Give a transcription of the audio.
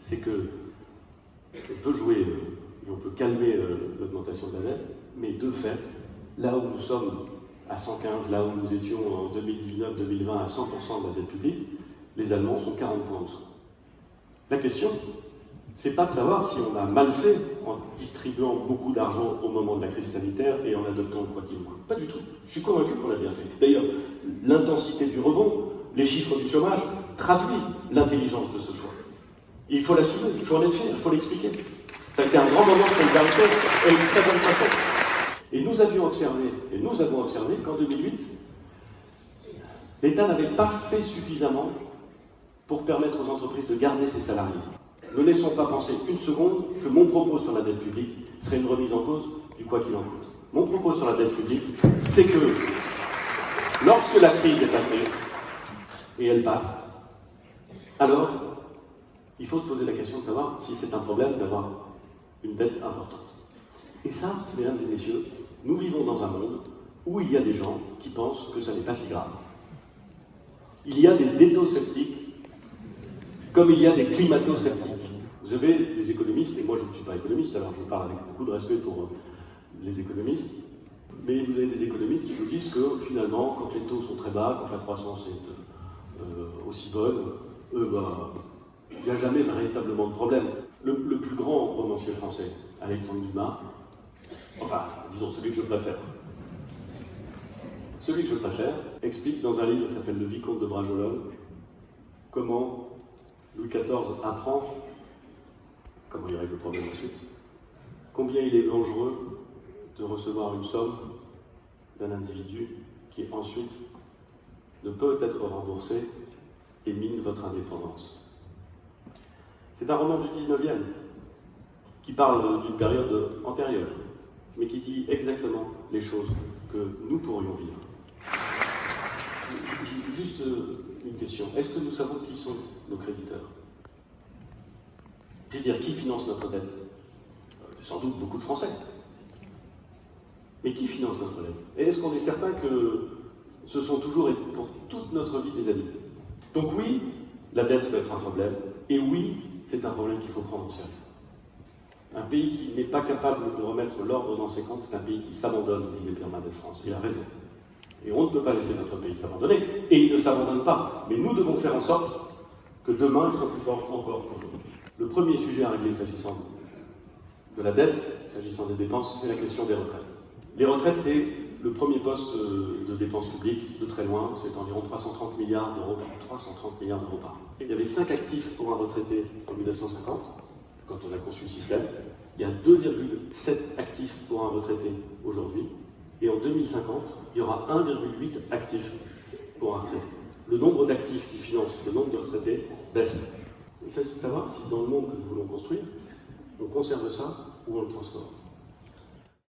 c'est que on peut jouer et on peut calmer l'augmentation de la dette, mais de fait, là où nous sommes à 115, là où nous étions en 2019-2020 à 100% de la dette publique, les Allemands sont 40 points en dessous. La question, c'est pas de savoir si on a mal fait en distribuant beaucoup d'argent au moment de la crise sanitaire et en adoptant quoi qu'il en coûte. Pas du tout. Je suis convaincu qu'on a bien fait. D'ailleurs, l'intensité du rebond, les chiffres du chômage traduisent l'intelligence de ce choix. Et il faut l'assumer, il faut en être fier, il faut l'expliquer. Ça a été un grand moment de solidarité et une très bonne façon. Et nous avons observé qu'en 2008, l'État n'avait pas fait suffisamment pour permettre aux entreprises de garder ses salariés. Ne laissons pas penser une seconde que mon propos sur la dette publique serait une remise en cause du quoi qu'il en coûte. Mon propos sur la dette publique, c'est que lorsque la crise est passée, et elle passe, alors il faut se poser la question de savoir si c'est un problème d'avoir une dette importante. Et ça, mesdames et messieurs, nous vivons dans un monde où il y a des gens qui pensent que ça n'est pas si grave. Il y a des détosceptiques comme il y a des climato-sceptiques. Vous avez des économistes, et moi je ne suis pas économiste, alors je parle avec beaucoup de respect pour les économistes, mais vous avez des économistes qui vous disent que finalement, quand les taux sont très bas, quand la croissance est aussi bonne, il n'y a jamais véritablement de problème. Le plus grand romancier français, Alexandre Dumas, enfin, disons celui que je préfère, explique dans un livre qui s'appelle Le Vicomte de Bragelonne comment Louis XIV apprend, comment il règle le problème ensuite, combien il est dangereux de recevoir une somme d'un individu qui ensuite ne peut être remboursé et mine votre indépendance. C'est un roman du 19e qui parle d'une période antérieure, mais qui dit exactement les choses que nous pourrions vivre. Juste une question. Est-ce que nous savons qui sont nos créditeurs? C'est-à-dire, qui finance notre dette? Sans doute beaucoup de Français. Mais qui finance notre dette? Et est-ce qu'on est certain que ce sont toujours et pour toute notre vie des amis? Donc oui, la dette peut être un problème. Et oui, c'est un problème qu'il faut prendre en sérieux. Un pays qui n'est pas capable de remettre l'ordre dans ses comptes, c'est un pays qui s'abandonne, disait Pierre Mendès France. Il a raison. Et on ne peut pas laisser notre pays s'abandonner, et il ne s'abandonne pas. Mais nous devons faire en sorte que demain, il soit plus fort encore qu'aujourd'hui. Le premier sujet à régler s'agissant de la dette, s'agissant des dépenses, c'est la question des retraites. Les retraites, c'est le premier poste de dépenses publiques, de très loin, c'est environ 330 milliards d'euros par an. Il y avait 5 actifs pour un retraité en 1950, quand on a conçu le système. Il y a 2,7 actifs pour un retraité aujourd'hui. Et en 2050, il y aura 1,8 actifs pour un retraité. Le nombre d'actifs qui financent le nombre de retraités baisse. Il s'agit de savoir si dans le monde que nous voulons construire, on conserve ça ou on le transforme.